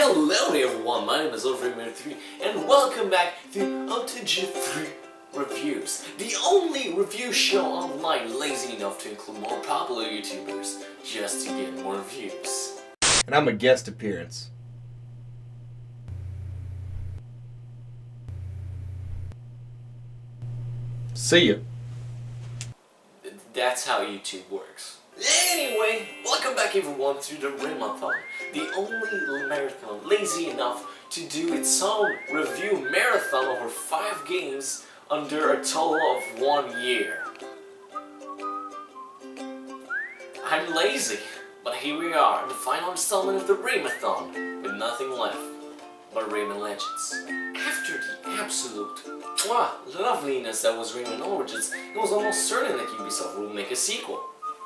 Hello everyone, my name is Rayman3 and welcome back to OTG3 Reviews, the only review show online lazy enough to include more popular YouTubers just to get more views. And I'm a guest appearance. See ya. That's how YouTube works. Anyway, welcome back everyone to the Rayman, the only marathon lazy enough to do its own review marathon over 5 games under a total of 1 year. I'm lazy, but here we are, the final installment of the Raymathon, with nothing left but Rayman Legends. After the absolute loveliness that was Rayman Origins, it was almost certain that Ubisoft would make a sequel.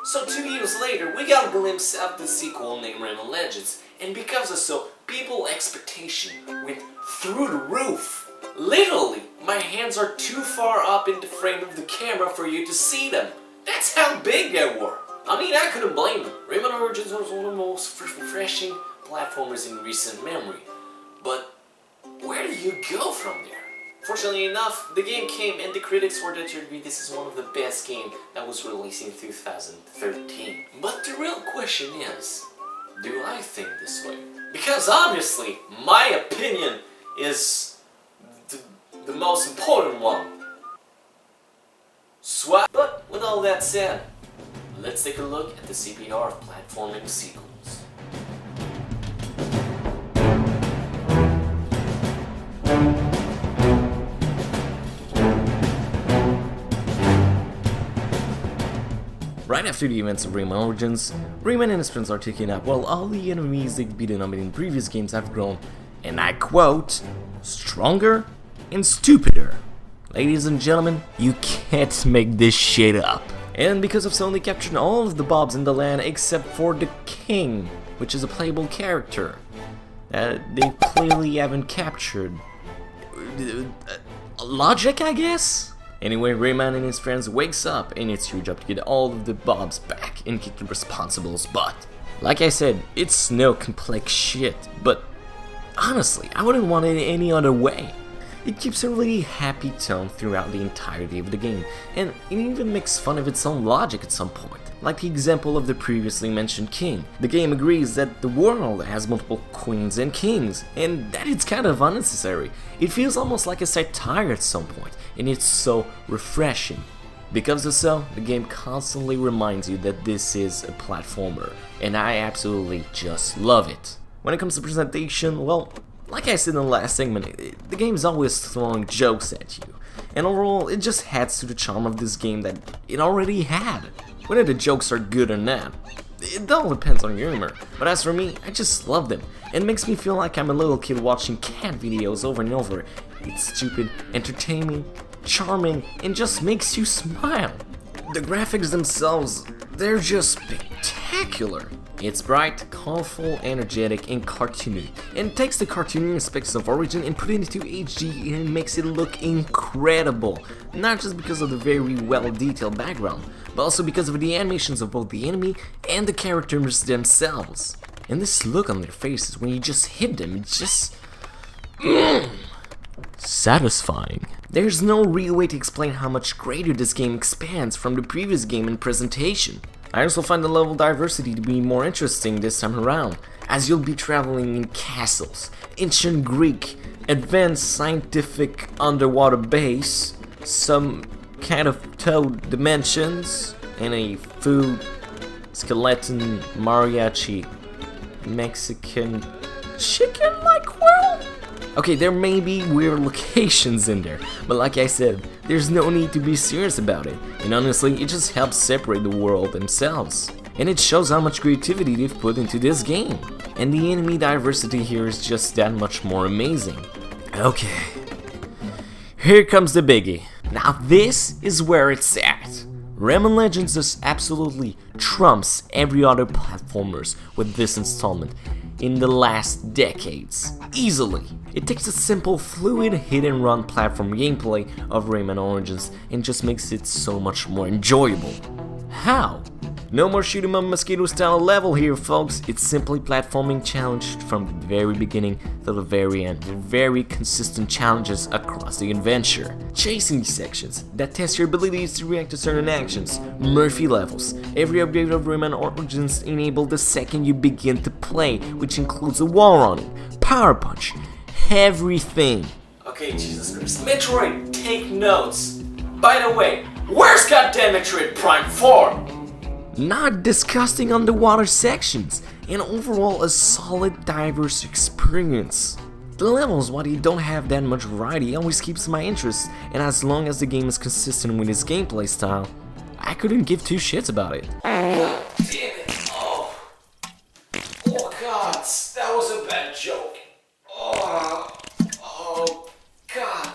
So 2 years later, we got a glimpse of the sequel named Rayman Legends, and because of so, people's expectation went through the roof. Literally, my hands are too far up in the frame of the camera for you to see them. That's how big they were. I mean, I couldn't blame them. Rayman Origins was one of the most refreshing platformers in recent memory. But where do you go from there? Fortunately enough, the game came and the critics were there to agree this is one of the best games that was released in 2013. But the real question is, do I think this way? Because obviously, my opinion is the most important one. Swap. But with all that said, let's take a look at the CPR of platforming sequels. Right after the events of Rayman Origins, Rayman and his friends are taken up while all the enemies they've beaten up in previous games have grown, and I quote, stronger and stupider. Ladies and gentlemen, you can't make this shit up. And because of so, they captured all of the Bobs in the land except for the King, which is a playable character that they clearly haven't captured. Logic, I guess? Anyway, Rayman and his friends wakes up and it's your job to get all of the Bobs back and kick the responsible's butt. Like I said, it's no complex shit, but honestly, I wouldn't want it any other way. It keeps a really happy tone throughout the entirety of the game, and it even makes fun of its own logic at some point. Like the example of the previously mentioned king. The game agrees that the world has multiple queens and kings, and that it's kind of unnecessary. It feels almost like a satire at some point, and it's so refreshing. Because of so, the game constantly reminds you that this is a platformer, and I absolutely just love it. When it comes to presentation, well, like I said in the last segment, the game is always throwing jokes at you, and overall, it just adds to the charm of this game that it already had. Whether the jokes are good or not, it all depends on your humor, but as for me, I just love them. It makes me feel like I'm a little kid watching cat videos over and over. It's stupid, entertaining, charming, and just makes you smile. The graphics themselves, they're just spectacular. It's bright, colorful, energetic, and cartoony. And it takes the cartoony aspects of Origin and put it into HD and makes it look incredible. Not just because of the very well detailed background, but also because of the animations of both the enemy and the characters themselves. And this look on their faces when you just hit them, it's just satisfying. There's no real way to explain how much greater this game expands from the previous game in presentation. I also find the level diversity to be more interesting this time around, as you'll be traveling in castles, ancient Greek, advanced scientific underwater base, some kind of toad dimensions, and a food, skeleton, mariachi, Mexican chicken-like world? Okay, there may be weird locations in there, but like I said, there's no need to be serious about it, and honestly, it just helps separate the world themselves. And it shows how much creativity they've put into this game, and the enemy diversity here is just that much more amazing. Okay, here comes the biggie. Now this is where it's at. Rayman Legends just absolutely trumps every other platformers with this installment in the last decades, easily. It takes a simple, fluid, hit-and-run platform gameplay of Rayman Origins and just makes it so much more enjoyable. How? No more shoot 'em up mosquito style level here, folks. It's simply platforming challenge from the very beginning to the very end, with very consistent challenges across the adventure. Chasing sections that test your abilities to react to certain actions. Murphy levels. Every upgrade of Rayman Origins enabled the second you begin to play, which includes a wall running, power punch, everything. Okay, Jesus Christ. Metroid, take notes. By the way, where's goddamn Metroid Prime 4? Not disgusting underwater sections, and overall a solid diverse experience. The levels, while they don't have that much variety, always keeps my interest, and as long as the game is consistent with its gameplay style, I couldn't give two shits about it. Damn it, oh god, that was a bad joke. Oh god.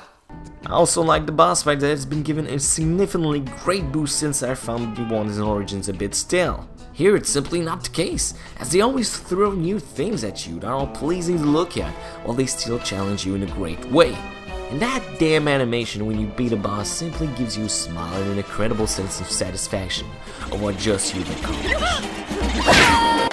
I also like the boss fight that has been given a significantly great boost since I found the ones in Origins a bit stale. Here it's simply not the case, as they always throw new things at you that are all pleasing to look at, while they still challenge you in a great way. And that damn animation when you beat a boss simply gives you a smile and an incredible sense of satisfaction of what just you've accomplished.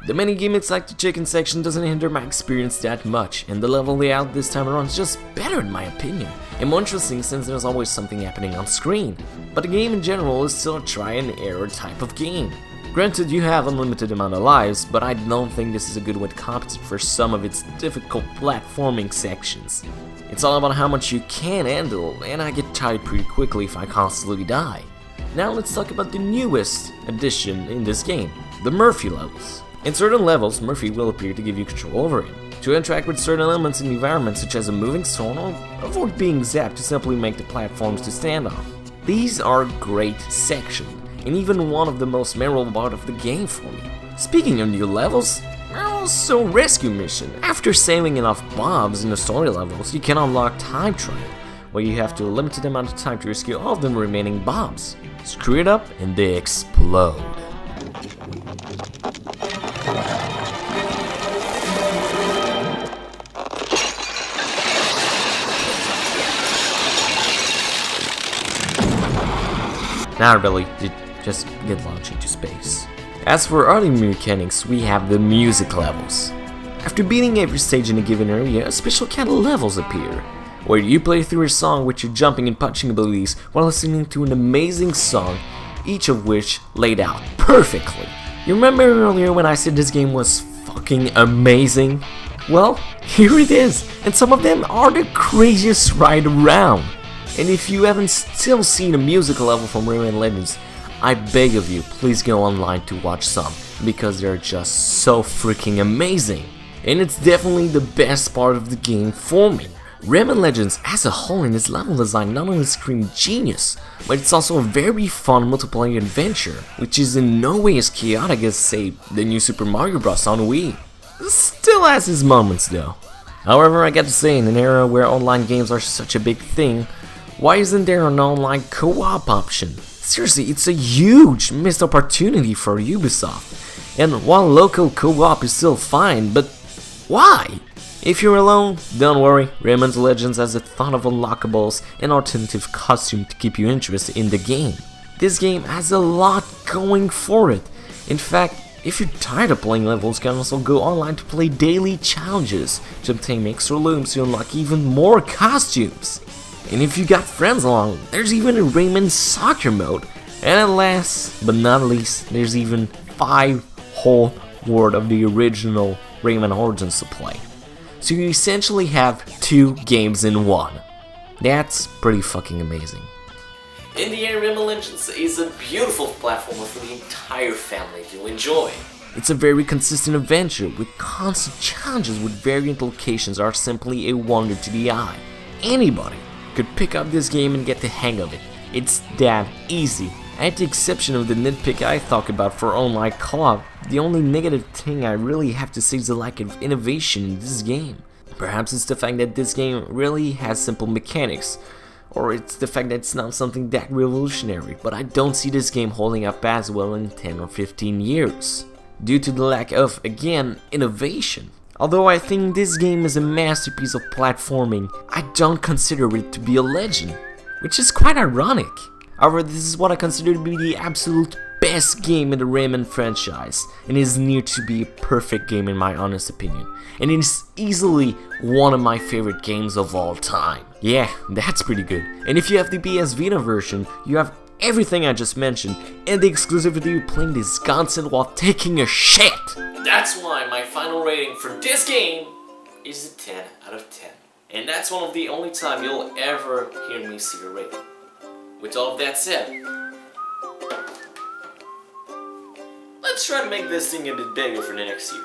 The many gimmicks like the chicken section doesn't hinder my experience that much, and the level layout this time around is just better in my opinion, and more interesting since there's always something happening on screen. But the game in general is still a try and error type of game. Granted, you have unlimited amount of lives, but I don't think this is a good way to compensate for some of its difficult platforming sections. It's all about how much you can handle, and I get tired pretty quickly if I constantly die. Now let's talk about the newest addition in this game, the Murphy levels. In certain levels, Murphy will appear to give you control over him, to interact with certain elements in the environment such as a moving stone or avoid being zapped to simply make the platforms to stand on. These are a great section, and even one of the most memorable part of the game for me. Speaking of new levels, there are also rescue mission. After saving enough bombs in the story levels, you can unlock time trial, where you have to a limited amount of time to rescue all of the remaining bombs. Screw it up and they explode. Not really, just get launched into space. As for other mechanics, we have the music levels. After beating every stage in a given area, special kind of levels appear, where you play through a song with your jumping and punching abilities while listening to an amazing song, each of which laid out perfectly. You remember earlier when I said this game was fucking amazing? Well, here it is, and some of them are the craziest ride around. And if you haven't still seen a musical level from Rayman Legends, I beg of you, please go online to watch some, because they're just so freaking amazing. And it's definitely the best part of the game for me. Rayman Legends as a whole in its level design not only screams genius, but it's also a very fun multiplayer adventure, which is in no way as chaotic as, say, the new Super Mario Bros. On Wii. Still has its moments though. However, I got to say, in an era where online games are such a big thing, why isn't there an online co-op option? Seriously, it's a huge missed opportunity for Ubisoft. And while local co-op is still fine, but why? If you're alone, don't worry, Rayman Legends has a ton of unlockables and alternative costume to keep you interested in the game. This game has a lot going for it. In fact, if you're tired of playing levels, you can also go online to play daily challenges to obtain extra looms to unlock even more costumes. And if you got friends along, there's even a Rayman soccer mode. And last but not least, there's even 5 whole world of the original Rayman Origins to play. So you essentially have 2 games in one. That's pretty fucking amazing. In the end, Rayman Legends is a beautiful platformer for the entire family to enjoy. It's a very consistent adventure with constant challenges with variant locations are simply a wonder to the eye. Anybody could pick up this game and get the hang of it. It's that easy. At the exception of the nitpick I talk about for online co-op, the only negative thing I really have to say is the lack of innovation in this game. Perhaps it's the fact that this game really has simple mechanics, or it's the fact that it's not something that revolutionary, but I don't see this game holding up as well in 10 or 15 years, due to the lack of, again, innovation. Although I think this game is a masterpiece of platforming, I don't consider it to be a legend, which is quite ironic. However, this is what I consider to be the absolute best game in the Rayman franchise, and is near to be a perfect game in my honest opinion, and it is easily one of my favorite games of all time. Yeah, that's pretty good. And if you have the PS Vita version, you have everything I just mentioned, and the exclusivity of playing this console while taking a shit. That's why my final rating for this game is a 10 out of 10. And that's one of the only time you'll ever hear me see a rating. With all of that said, let's try to make this thing a bit bigger for the next year.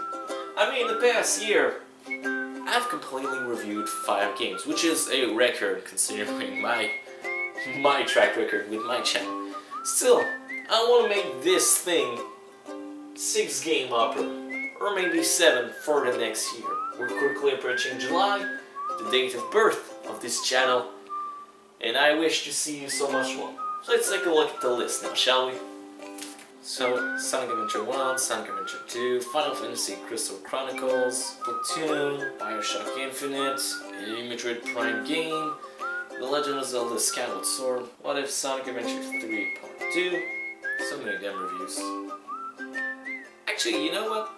I mean, in the past year, I've completely reviewed 5 games, which is a record considering my track record with my channel. Still, I want to make this thing 6 game upper, or maybe 7 for the next year. We're quickly approaching July, the date of birth of this channel, and I wish to see you so much more. So let's take a look at the list now, shall we? So, Sonic Adventure 1, Sonic Adventure 2, Final Fantasy Crystal Chronicles, Splatoon, Bioshock Infinite, a Metroid Prime game, The Legend of Zelda Skyward Sword, What If Sonic Adventure 3 Part 2, so many damn reviews. Actually, you know what?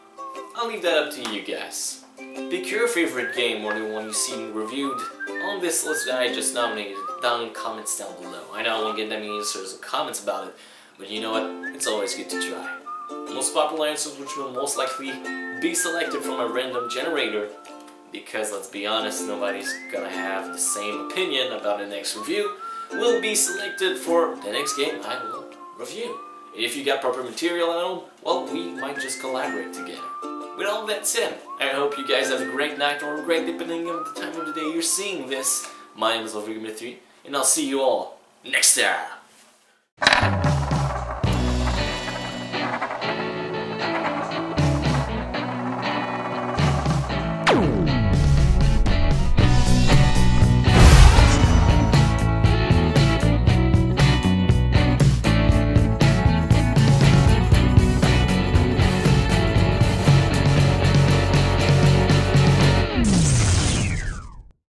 I'll leave that up to you guys. Pick your favorite game or the one you've seen reviewed on this list that I just nominated down in comments down below. I know I won't get that many answers or comments about it, but you know what? It's always good to try. The most popular answers, which will most likely be selected from a random generator, because let's be honest, nobody's gonna have the same opinion about the next review, will be selected for the next game I will review. If you got proper material at home, well, we might just collaborate together. With all that said, I hope you guys have a great night or a great depending on the time of the day you're seeing this. My name is OTG3, and I'll see you all next time.